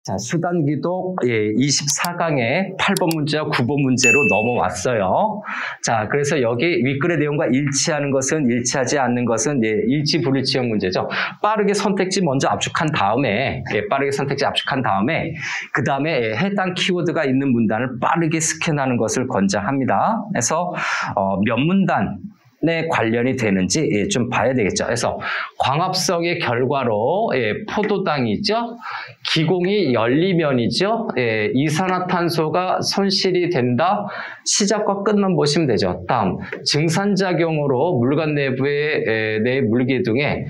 자, 수단기독 24강의 8번 문제와 9번 문제로 넘어왔어요. 자, 그래서 여기 윗글의 내용과 일치하는 것은 일치하지 않는 것은 일치 불일치형 문제죠. 빠르게 선택지 먼저 압축한 다음에 그 다음에 해당 키워드가 있는 문단을 빠르게 스캔하는 것을 권장합니다. 그래서 몇 문단에 관련이 되는지 좀 봐야 되겠죠. 그래서 광합성의 결과로 포도당이 있죠. 기공이 열리면이죠. 이산화탄소가 손실이 된다. 시작과 끝만 보시면 되죠. 다음 증산작용으로 물관 내부의 내 물기둥에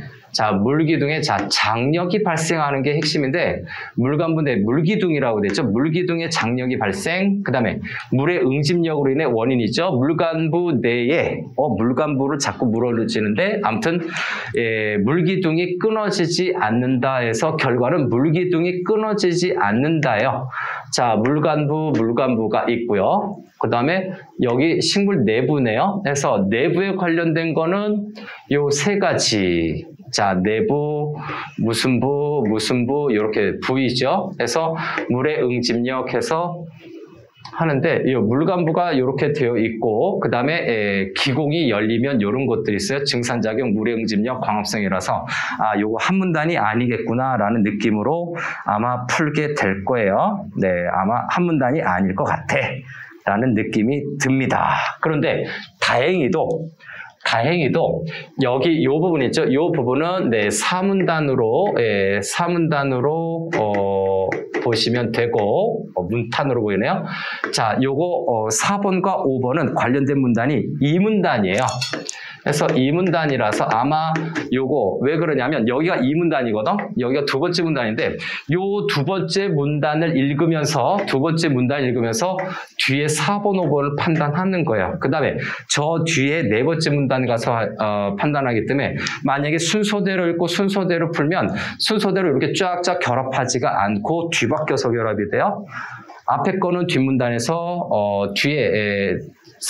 물기둥에 장력이 발생하는 게 핵심인데 물관부 내 물기둥이라고 되죠. 물기둥에 장력이 발생. 그 다음에 물의 응집력으로 인해 원인이죠. 물관부 내에 물관부를 자꾸 물어주는데 아무튼 물기둥이 끊어지지 않는다 해서 결과는 물기둥이 끊어지지 않는다요. 자, 물관부가 있고요. 그 다음에 여기 식물 내부네요. 그래서 내부에 관련된 거는 요 세 가지. 자, 내부, 무슨 부 이렇게 부이죠. 그래서 물의 응집력 해서 하는데 이 물관부가 이렇게 되어 있고 그 다음에 기공이 열리면 이런 것들이 있어요. 증산작용, 물의 응집력, 광합성이라서 요거 한 문단이 아니겠구나라는 느낌으로 아마 풀게 될 거예요. 네, 아마 한 문단이 아닐 것 같아 라는 느낌이 듭니다. 그런데 다행히도 여기 요 부분 있죠? 요 부분은 사문단으로 보시면 되고 문탄으로 보이네요. 자, 요거 4번과 5번은 관련된 문단이 2문단이에요. 그래서 2문단이라서 아마 요거 왜 그러냐면 여기가 2문단이거든. 여기가 두 번째 문단인데 요 두 번째 문단을 읽으면서 뒤에 4번, 5번을 판단하는 거예요. 그 다음에 저 뒤에 네 번째 문단 가서 판단하기 때문에 만약에 순서대로 읽고 순서대로 풀면 순서대로 이렇게 쫙쫙 결합하지가 않고 뒤바뀌어서 결합이 돼요. 앞에 거는 뒷문단에서 뒤에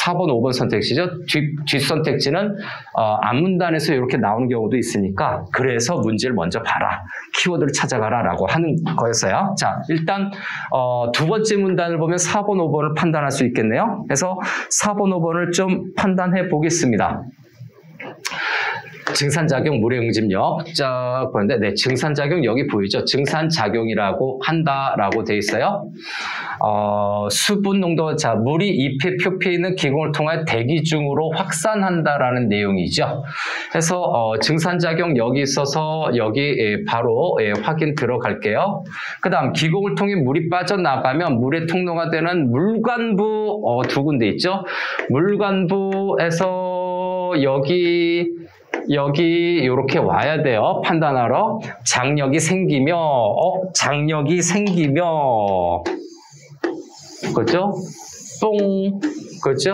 4번, 5번 선택지죠. 뒷선택지는 앞문단에서 이렇게 나오는 경우도 있으니까 그래서 문제를 먼저 봐라. 키워드를 찾아가라 라고 하는 거였어요. 자, 일단 두 번째 문단을 보면 4번, 5번을 판단할 수 있겠네요. 그래서 4번, 5번을 좀 판단해 보겠습니다. 증산작용, 물의 응집력. 자, 그런데 증산작용 여기 보이죠? 증산작용이라고 한다라고 돼 있어요. 수분 농도, 물이 잎의 표피에 있는 기공을 통하여 대기 중으로 확산한다라는 내용이죠. 그래서 증산작용 여기 있어서 여기 바로 확인 들어갈게요. 그 다음 기공을 통해 물이 빠져나가면 물의 통로가 되는 물관부 두 군데 있죠. 물관부에서 여기 이렇게 와야 돼요. 판단하러. 장력이 생기며 그죠? 그죠?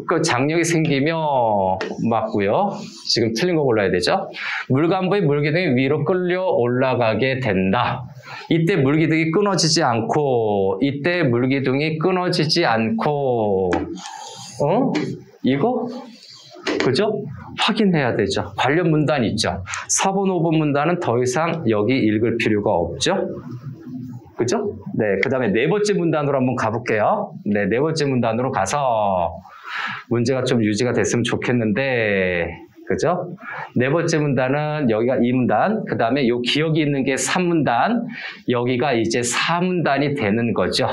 그 장력이 생기며 맞고요. 지금 틀린 거 골라야 되죠. 물관부의 물기둥이 위로 끌려 올라가게 된다. 이때 물기둥이 끊어지지 않고 이거? 그죠? 확인해야 되죠. 관련 문단 있죠. 4번, 5번 문단은 더 이상 여기 읽을 필요가 없죠. 그죠? 네, 그 다음에 네 번째 문단으로 한번 가볼게요. 네 번째 문단으로 가서 문제가 좀 유지가 됐으면 좋겠는데, 그죠? 네 번째 문단은 여기가 2문단, 그 다음에 요 기억이 있는 게 3문단, 여기가 이제 4문단이 되는 거죠.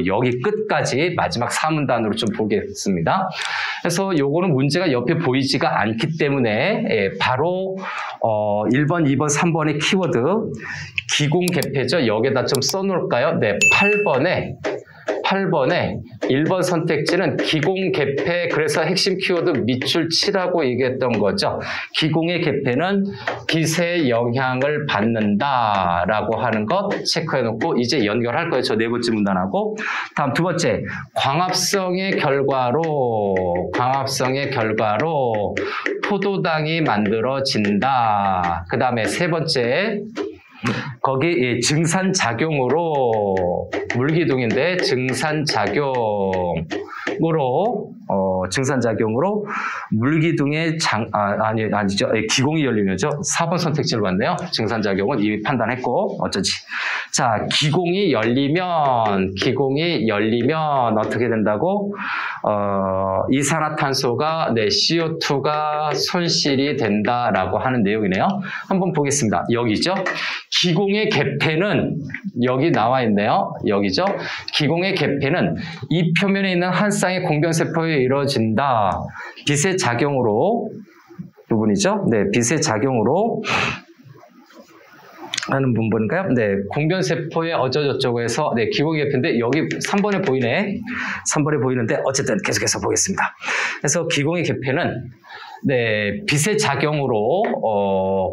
여기 끝까지 마지막 4문단으로 좀 보겠습니다. 그래서 요거는 문제가 옆에 보이지가 않기 때문에 바로 1번, 2번, 3번의 키워드 기공 개폐죠. 여기다 좀 써놓을까요? 네, 8번에 1번 선택지는 기공 개폐, 그래서 핵심 키워드 밑줄 치라고 얘기했던 거죠. 기공의 개폐는 빛의 영향을 받는다라고 하는 것 체크해놓고 이제 연결할 거예요. 저 네 번째 문단하고. 다음 두 번째, 광합성의 결과로 포도당이 만들어진다. 그 다음에 세 번째, 거기 증산작용으로 물기둥인데 증산작용으로 증산작용으로 물기둥의 아니죠. 기공이 열리면죠. 4번 선택지를 봤네요. 증산작용은 이미 판단했고, 어쩌지. 자, 기공이 열리면 어떻게 된다고? 이산화탄소가, CO2가 손실이 된다라고 하는 내용이네요. 한번 보겠습니다. 여기죠. 기공의 개폐는 여기 나와 있네요. 여기죠. 기공의 개폐는 이 표면에 있는 한 쌍의 공변세포에 이루어진다. 빛의 작용으로 부분이죠. 네, 빛의 작용으로 하는 부분인가요? 네, 공변세포의 어쩌저쩌고 해서 네, 기공의 개폐인데 여기 3번에 보이네. 3번에 보이는데 어쨌든 계속해서 보겠습니다. 그래서 기공의 개폐는 네, 빛의 작용으로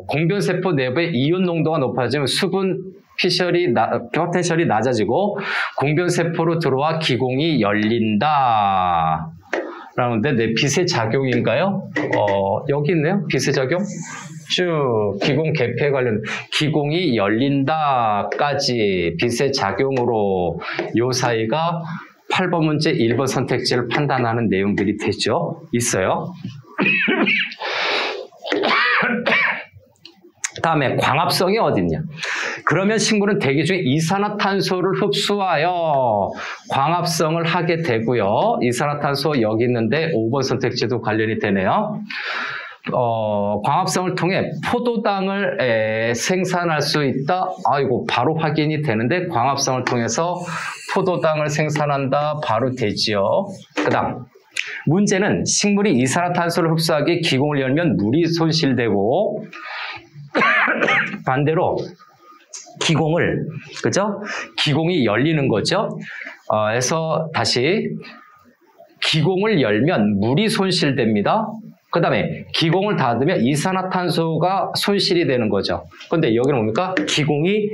공변세포 내부의 이온 농도가 높아지면 수분 포텐셜이 낮아지고 공변세포로 들어와 기공이 열린다. 라는데 네, 빛의 작용인가요? 여기 있네요. 빛의 작용. 쭉 기공 개폐에 관련 기공이 열린다까지 빛의 작용으로 요 사이가 8번 문제 1번 선택지를 판단하는 내용들이 되죠. 있어요. 다음에 광합성이 어딨냐? 그러면 식물은 대기 중에 이산화탄소를 흡수하여 광합성을 하게 되고요. 이산화탄소 여기 있는데 5번 선택지도 관련이 되네요. 광합성을 통해 포도당을 생산할 수 있다. 아이고, 바로 확인이 되는데 광합성을 통해서 포도당을 생산한다. 바로 되지요. 그 다음. 문제는 식물이 이산화탄소를 흡수하기에 기공을 열면 물이 손실되고 반대로 기공을, 그죠? 기공이 열리는 거죠. 그래서 다시 기공을 열면 물이 손실됩니다. 그 다음에 기공을 닫으면 이산화탄소가 손실이 되는 거죠. 근데 여기는 뭡니까? 기공이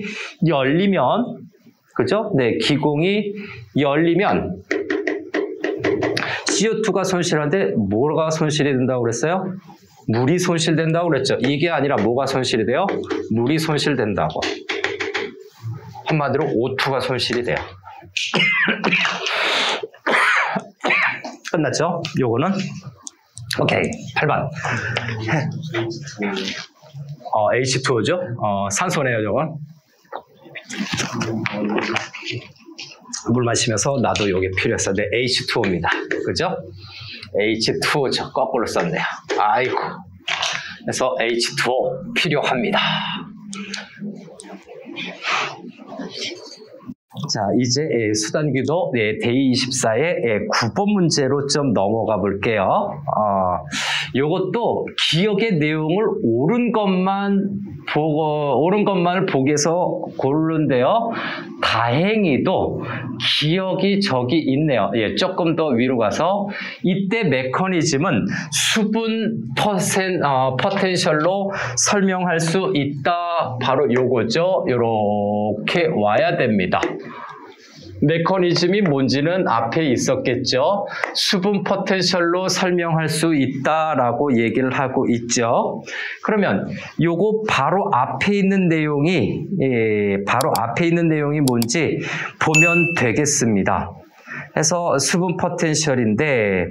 열리면, 그죠? 네, 기공이 열리면 CO2가 손실하는데 뭐가 손실이 된다고 그랬어요? 물이 손실된다고 그랬죠. 이게 아니라 뭐가 손실이 돼요? 물이 손실된다고. 한마디로 O2가 손실이 돼요. 끝났죠? 요거는 오케이. 8번. H2O죠? 산소네요, 저건. 물 마시면서 나도 요게 필요했어. 네, H2O입니다. 그죠? H2O 거꾸로 썼네요. 아이고. 그래서 H2O 필요합니다. 자, 이제 수단규도 데이 24의 9번 문제로 좀 넘어가 볼게요. 요것도 기억의 내용을 옳은 것만을 보기 위해서 고르는데요. 다행히도 기억이 저기 있네요. 예, 조금 더 위로 가서 이때 메커니즘은 수분 포텐셜로 설명할 수 있다. 바로 요거죠. 요렇게 와야 됩니다. 메커니즘이 뭔지는 앞에 있었겠죠. 수분 포텐셜로 설명할 수 있다라고 얘기를 하고 있죠. 그러면 요거 바로 앞에 있는 내용이 뭔지 보면 되겠습니다. 그래서 수분 포텐셜인데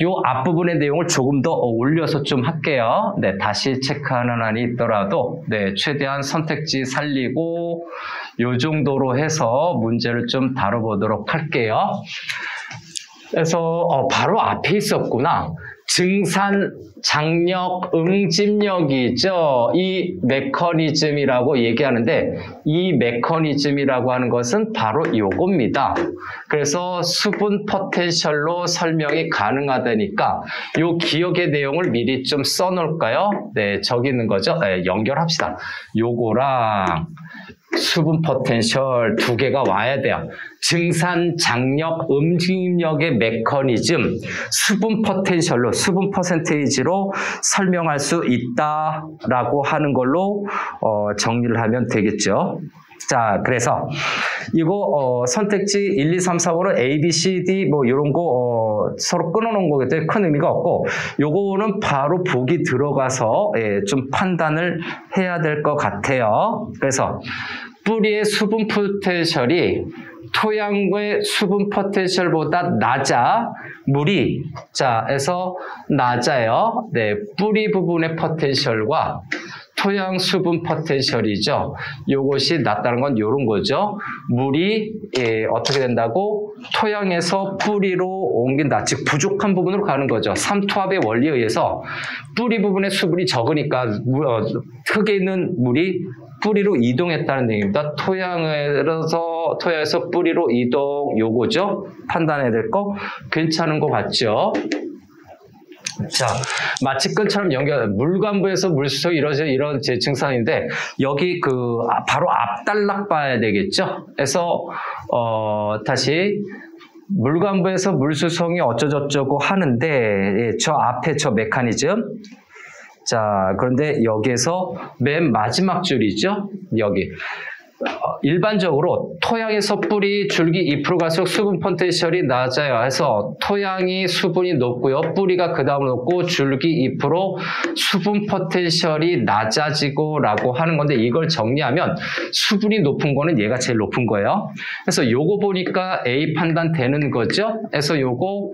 요 앞부분의 내용을 조금 더 올려서 좀 할게요. 네, 다시 체크하는 한이 있더라도 네, 최대한 선택지 살리고 요 정도로 해서 문제를 좀 다뤄보도록 할게요. 그래서 바로 앞에 있었구나. 증산, 장력, 응집력이죠. 이 메커니즘이라고 얘기하는데 이 메커니즘이라고 하는 것은 바로 요겁니다. 그래서 수분 포텐셜로 설명이 가능하다니까 요 기억의 내용을 미리 좀 써놓을까요? 네, 저기 있는 거죠. 네, 연결합시다. 요거랑 수분 포텐셜 두 개가 와야 돼요. 증산, 장력, 응집력의 메커니즘, 수분 포텐셜로, 수분 퍼센테이지로 설명할 수 있다라고 하는 걸로 정리를 하면 되겠죠. 자, 그래서 이거 선택지 1, 2, 3, 4, 5는 A, B, C, D 뭐 이런 거 서로 끊어놓은 거기 때문에 큰 의미가 없고 요거는 바로 보기 들어가서 좀 판단을 해야 될 것 같아요. 그래서 뿌리의 수분 포텐셜이 토양의 수분 포텐셜보다 낮아. 물이 자, 해서 낮아요. 네, 뿌리 부분의 포텐셜과 토양 수분 포텐셜이죠. 요것이 낮다는 건 요런 거죠. 물이 어떻게 된다고? 토양에서 뿌리로 옮긴다. 즉 부족한 부분으로 가는 거죠. 삼투압의 원리에 의해서 뿌리 부분의 수분이 적으니까 흙에 있는 물이 뿌리로 이동했다는 얘기입니다. 토양에서 뿌리로 이동 요거죠. 판단해야 될 거 괜찮은 것 같죠? 자, 마취끈처럼 물관부에서 물수속이 이루어져 이런 증상인데 여기 바로 앞단락 봐야 되겠죠. 그래서 다시 물관부에서 물수송이 어쩌저쩌고 하는데 저 앞에 저 메커니즘. 자, 그런데 여기에서 맨 마지막 줄이죠. 여기. 일반적으로 토양에서 뿌리, 줄기, 잎으로 갈수록 수분 포텐셜이 낮아요. 해서 토양이 수분이 높고요. 뿌리가 그 다음으로 높고 줄기, 잎으로 수분 포텐셜이 낮아지고 라고 하는 건데 이걸 정리하면 수분이 높은 거는 얘가 제일 높은 거예요. 그래서 요거 보니까 A 판단 되는 거죠. 그래서 요거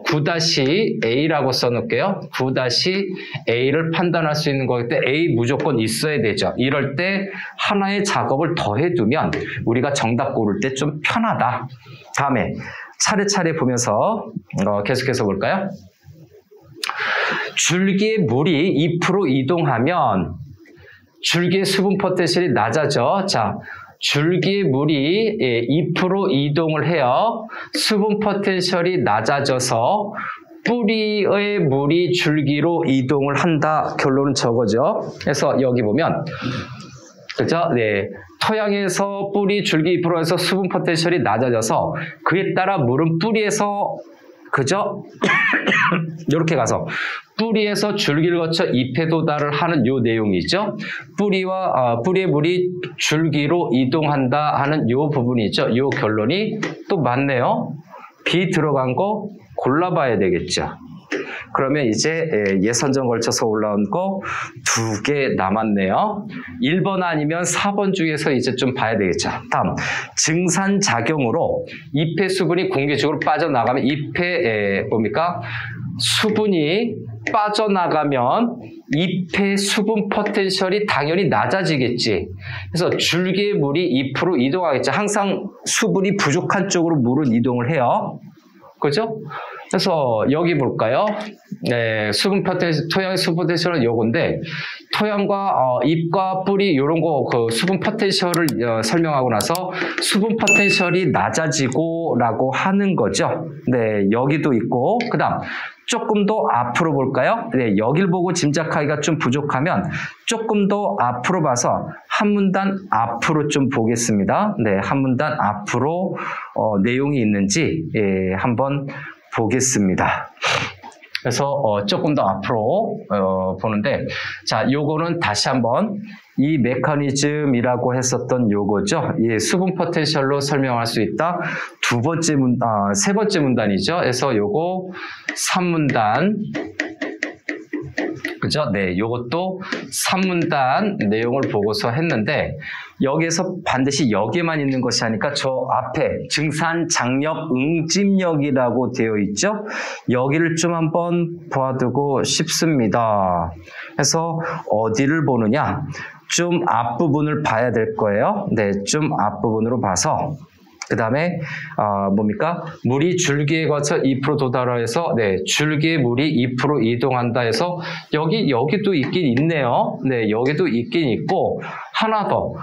9-A라고 써놓을게요. 9-A를 판단할 수 있는 거기 때문에 A 무조건 있어야 되죠. 이럴 때 하나의 작업을 더 해두면 우리가 정답 고를 때 좀 편하다. 다음에 차례차례 보면서 계속해서 볼까요? 줄기의 물이 잎으로 이동하면 줄기의 수분 포텐셜이 낮아져. 자, 줄기의 물이 잎으로 이동을 해요. 수분 포텐셜이 낮아져서 뿌리의 물이 줄기로 이동을 한다. 결론은 저거죠. 그래서 여기 보면 그죠? 네. 토양에서 뿌리, 줄기, 잎으로 해서 수분 포텐셜이 낮아져서 그에 따라 물은 뿌리에서 그죠? 이렇게 가서 뿌리에서 줄기를 거쳐 잎에 도달을 하는 요 내용이죠. 뿌리의 물이 줄기로 이동한다 하는 요 부분이죠. 요 결론이 또 맞네요. B 들어간 거 골라봐야 되겠죠. 그러면 이제 예선전 걸쳐서 올라온 거 2개 남았네요. 1번 아니면 4번 중에서 이제 좀 봐야 되겠죠. 다음, 증산작용으로 잎의 수분이 공기적으로 빠져나가면 잎의 뭡니까? 수분이 빠져나가면 잎의 수분 포텐셜이 당연히 낮아지겠지. 그래서 줄기의 물이 잎으로 이동하겠죠. 항상 수분이 부족한 쪽으로 물은 이동을 해요. 그죠? 그래서 여기 볼까요? 네, 수분 포텐셜, 토양의 수분 포텐셜은 요건데 토양과 잎과 뿌리 이런 거 수분 포텐셜을 설명하고 나서 수분 포텐셜이 낮아지고라고 하는 거죠. 네, 여기도 있고 그다음 조금 더 앞으로 볼까요? 네, 여길 보고 짐작하기가 좀 부족하면 조금 더 앞으로 봐서 한 문단 앞으로 좀 보겠습니다. 네, 한 문단 앞으로 내용이 있는지 한번 보겠습니다. 그래서 조금 더 앞으로 보는데 자, 요거는 다시 한번 이 메커니즘이라고 했었던 요거죠. 예, 수분 포텐셜로 설명할 수 있다. 세 번째 문단이죠. 그래서 요거 3문단 그죠? 네, 요것도 3문단 내용을 보고서 했는데 여기에서 반드시 여기에만 있는 것이 아니까 저 앞에 증산장력, 응집력이라고 되어 있죠? 여기를 좀 한번 보아두고 싶습니다. 그래서 어디를 보느냐? 좀 앞부분을 봐야 될 거예요. 네, 좀 앞부분으로 봐서 그 다음에 뭡니까? 물이 줄기에 거쳐 잎으로 도달해서 네, 줄기의 물이 잎으로 이동한다 해서 여기도 있긴 있네요. 네, 여기도 있긴 있고 하나 더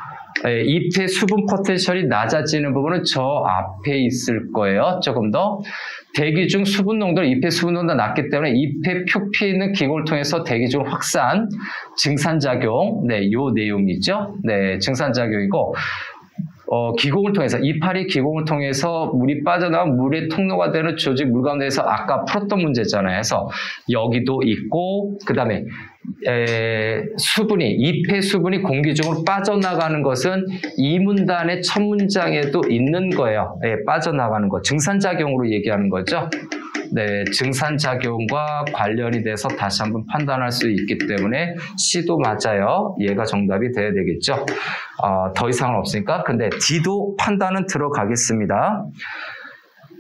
잎의 수분 포텐셜이 낮아지는 부분은 저 앞에 있을 거예요. 조금 더 대기 중 수분 농도는 잎의 수분 농도가 낮기 때문에 잎의 표피에 있는 기공을 통해서 대기 중 확산, 증산작용, 네, 요 내용이죠. 네, 증산작용이고 기공을 통해서 이파리 기공을 통해서 물이 빠져나온 물의 통로가 되는 조직 물 가운데에서 아까 풀었던 문제잖아요. 그래서 여기도 있고 그 다음에 잎의 수분이 공기 중으로 빠져나가는 것은 이 문단의 첫 문장에도 있는 거예요. 빠져나가는 거 증산작용으로 얘기하는 거죠. 네, 증산작용과 관련이 돼서 다시 한번 판단할 수 있기 때문에 C도 맞아요. 얘가 정답이 돼야 되겠죠. 더 이상은 없으니까. 근데 D도 판단은 들어가겠습니다.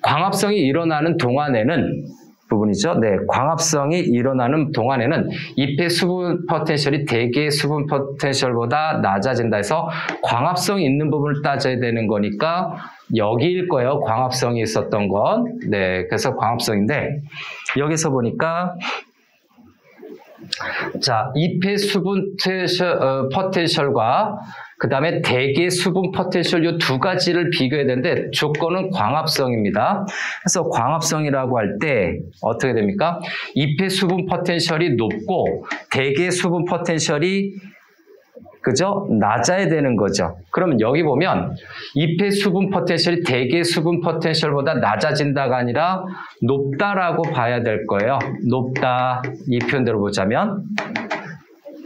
광합성이 일어나는 동안에는 부분이죠. 네, 광합성이 일어나는 동안에는 잎의 수분 포텐셜이 대기의 수분 포텐셜보다 낮아진다 해서 광합성이 있는 부분을 따져야 되는 거니까 여기일 거예요. 광합성이 있었던 건. 네, 그래서 광합성인데 여기서 보니까 자, 잎의 수분 포텐셜과 그 다음에 대기의 수분 포텐셜 이 두 가지를 비교해야 되는데 조건은 광합성입니다. 그래서 광합성이라고 할 때 어떻게 됩니까? 잎의 수분 포텐셜이 높고 대기의 수분 포텐셜이 그죠? 낮아야 되는 거죠. 그러면 여기 보면 잎의 수분 포텐셜이 대기의 수분 포텐셜보다 낮아진다가 아니라 높다라고 봐야 될 거예요. 높다. 이 표현대로 보자면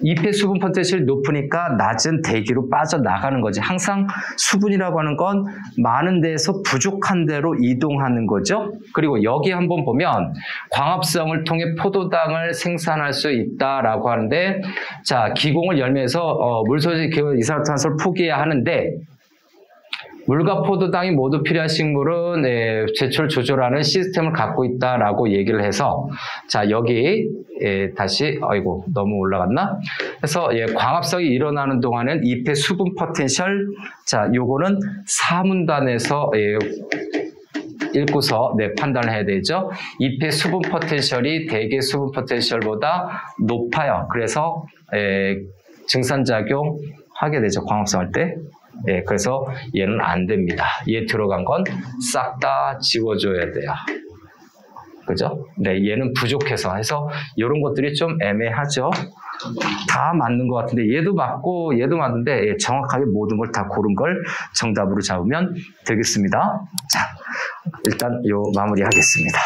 잎의 수분 포텐셜이 높으니까 낮은 대기로 빠져나가는 거지. 항상 수분이라고 하는 건 많은 데에서 부족한 데로 이동하는 거죠. 그리고 여기 한번 보면 광합성을 통해 포도당을 생산할 수 있다라고 하는데 자, 기공을 열면서 물소지 이산화탄소를 포기해야 하는데 물과 포도당이 모두 필요한 식물은 제초를 조절하는 시스템을 갖고 있다라고 얘기를 해서 자 여기 다시 아이고 너무 올라갔나? 그래서 광합성이 일어나는 동안은 잎의 수분 포텐셜 자 요거는 사문단에서 읽고서 판단을 해야 되죠. 잎의 수분 포텐셜이 대기의 수분 포텐셜보다 높아요. 그래서 증산작용 하게 되죠. 광합성할 때. 그래서 얘는 안 됩니다. 얘 들어간 건 싹 다 지워줘야 돼요. 그죠? 네, 얘는 부족해서 해서 이런 것들이 좀 애매하죠. 다 맞는 것 같은데 얘도 맞고 얘도 맞는데 정확하게 모든 걸 다 고른 걸 정답으로 잡으면 되겠습니다. 자, 일단 요 마무리하겠습니다.